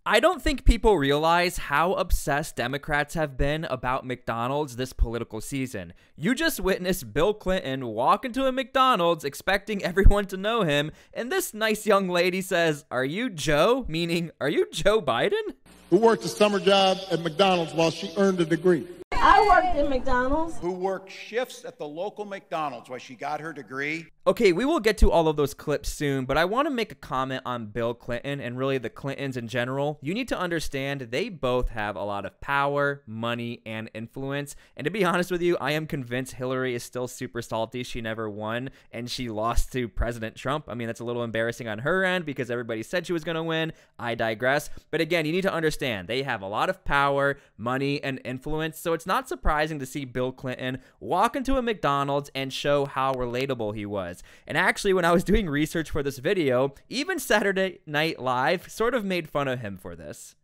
I don't think people realize how obsessed Democrats have been about McDonald's this political season. You just witnessed Bill Clinton walk into a McDonald's expecting everyone to know him, and this nice young lady says, "Are you Joe?" Meaning, are you Joe Biden? Who worked a summer job at McDonald's while she earned a degree? I worked at McDonald's. Who worked shifts at the local McDonald's while she got her degree? Okay, we will get to all of those clips soon, but I want to make a comment on Bill Clinton and really the Clintons in general. You need to understand they both have a lot of power, money, and influence. And to be honest with you, I am convinced Hillary is still super salty she never won and she lost to President Trump. I mean, that's a little embarrassing on her end because everybody said she was going to win. I digress. But again, you need to understand they have a lot of power, money, and influence. So it's not surprising to see Bill Clinton walk into a McDonald's and show how relatable he was. And actually, when I was doing research for this video, even Saturday Night Live sort of made fun of him for this.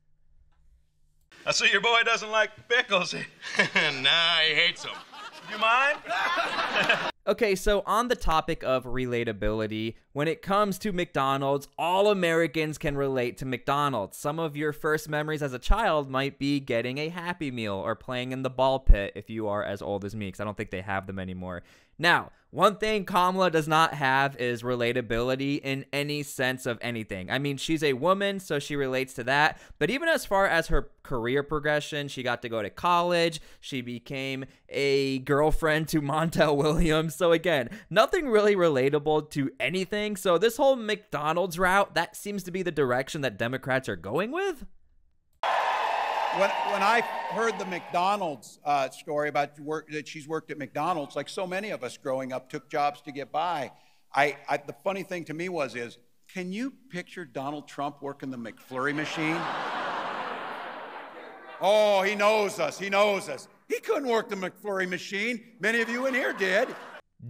I see your boy doesn't like pickles. Nah, he hates them. You mind? Okay, so on the topic of relatability, when it comes to McDonald's, all Americans can relate to McDonald's. Some of your first memories as a child might be getting a Happy Meal or playing in the ball pit if you are as old as me, because I don't think they have them anymore. Now, one thing Kamala does not have is relatability in any sense of anything. I mean, she's a woman, so she relates to that. But even as far as her career progression, she got to go to college. She became a girlfriend to Montel Williams. So again, nothing really relatable to anything. So this whole McDonald's route, that seems to be the direction that Democrats are going with. When I heard the McDonald's story about that she's worked at McDonald's, like so many of us growing up, took jobs to get by. The funny thing to me is, can you picture Donald Trump working the McFlurry machine? Oh, he knows us. He knows us. He couldn't work the McFlurry machine. Many of you in here did.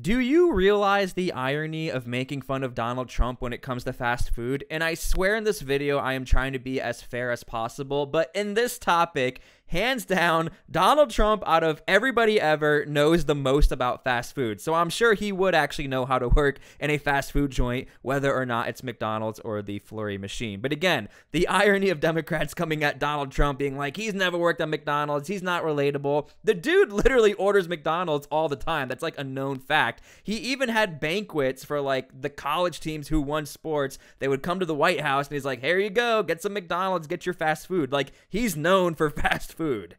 Do you realize the irony of making fun of Donald Trump when it comes to fast food? And I swear in this video I am trying to be as fair as possible, but in this topic, hands down, Donald Trump out of everybody ever knows the most about fast food. So I'm sure he would actually know how to work in a fast food joint, whether or not it's McDonald's or the Flurry machine. But again, the irony of Democrats coming at Donald Trump being like, he's never worked at McDonald's, he's not relatable. The dude literally orders McDonald's all the time. That's like a known fact. He even had banquets for like the college teams who won sports. They would come to the White House and he's like, here you go, get some McDonald's, get your fast food. Like, he's known for fast food.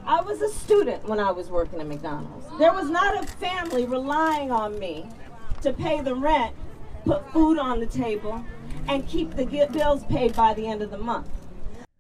I was a student when I was working at McDonald's. There was not a family relying on me to pay the rent, put food on the table, and keep the bills paid by the end of the month.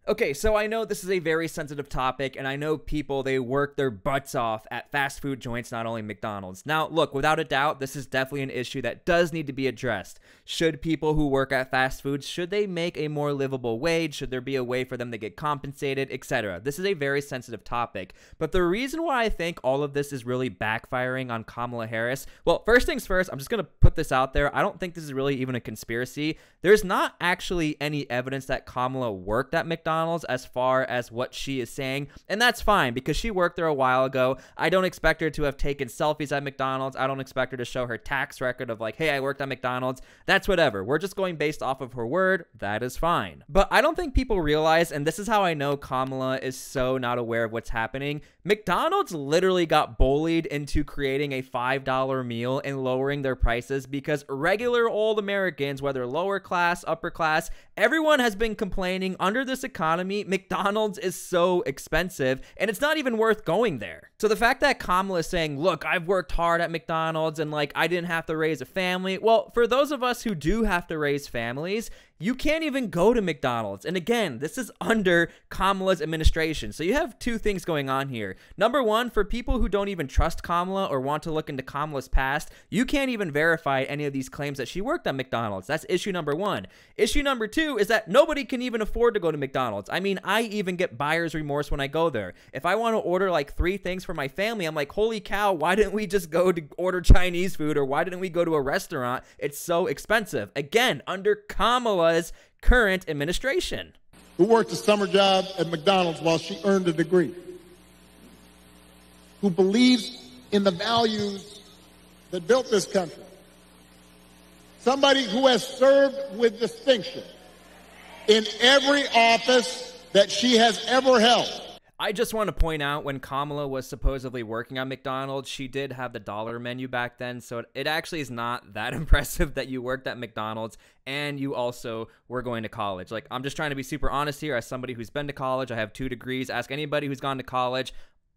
Okay, so I know this is a very sensitive topic, and I know people, they work their butts off at fast food joints, not only McDonald's. Now, look, without a doubt, this is definitely an issue that does need to be addressed. Should people who work at fast foods, should they make a more livable wage? Should there be a way for them to get compensated, etc.? This is a very sensitive topic. But the reason why I think all of this is really backfiring on Kamala Harris, well, first things first, I'm just going to put this out there. I don't think this is really even a conspiracy. There's not actually any evidence that Kamala worked at McDonald's as far as what she is saying, and that's fine because she worked there a while ago. I don't expect her to have taken selfies at McDonald's. I don't expect her to show her tax record of like, hey, I worked at McDonald's. That's whatever. We're just going based off of her word. That is fine. But I don't think people realize, and this is how I know Kamala is so not aware of what's happening, McDonald's literally got bullied into creating a $5 meal and lowering their prices because regular old Americans, whether lower class, upper class, everyone has been complaining under this economy, McDonald's is so expensive and it's not even worth going there. So the fact that Kamala is saying, look, I've worked hard at McDonald's and like I didn't have to raise a family. Well, for those of us who do have to raise families, you can't even go to McDonald's. And again, this is under Kamala's administration. So you have two things going on here. Number one, for people who don't even trust Kamala or want to look into Kamala's past, you can't even verify any of these claims that she worked at McDonald's. That's issue number one. Issue number two is that nobody can even afford to go to McDonald's. I mean, I even get buyer's remorse when I go there. If I want to order like 3 things for my family, I'm like, holy cow, why didn't we just go to order Chinese food or why didn't we go to a restaurant? It's so expensive. Again, under Kamala's current administration. Who worked a summer job at McDonald's while she earned a degree. Who believes in the values that built this country. Somebody who has served with distinction in every office that she has ever held. I just want to point out, when Kamala was supposedly working at McDonald's, she did have the dollar menu back then, so it actually is not that impressive that you worked at McDonald's and you also were going to college. Like, I'm just trying to be super honest here as somebody who's been to college. I have 2 degrees. Ask anybody who's gone to college.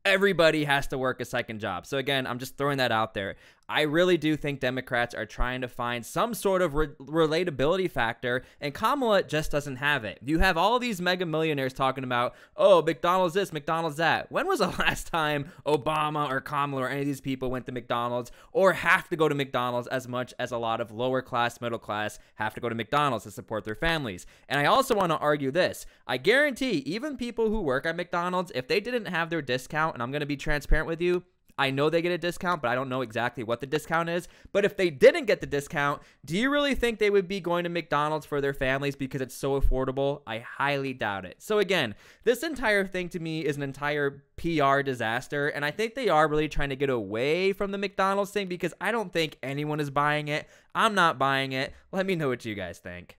Everybody has to work a second job. So again, I'm just throwing that out there. I really do think Democrats are trying to find some sort of relatability factor, and Kamala just doesn't have it. You have all these mega millionaires talking about, oh, McDonald's this, McDonald's that. When was the last time Obama or Kamala or any of these people went to McDonald's or have to go to McDonald's as much as a lot of lower class, middle class have to go to McDonald's to support their families? And I also want to argue this. I guarantee even people who work at McDonald's, if they didn't have their discount, and I'm going to be transparent with you, I know they get a discount, but I don't know exactly what the discount is. But if they didn't get the discount, do you really think they would be going to McDonald's for their families because it's so affordable? I highly doubt it. So again, this entire thing to me is an entire PR disaster, and I think they are really trying to get away from the McDonald's thing because I don't think anyone is buying it. I'm not buying it. Let me know what you guys think.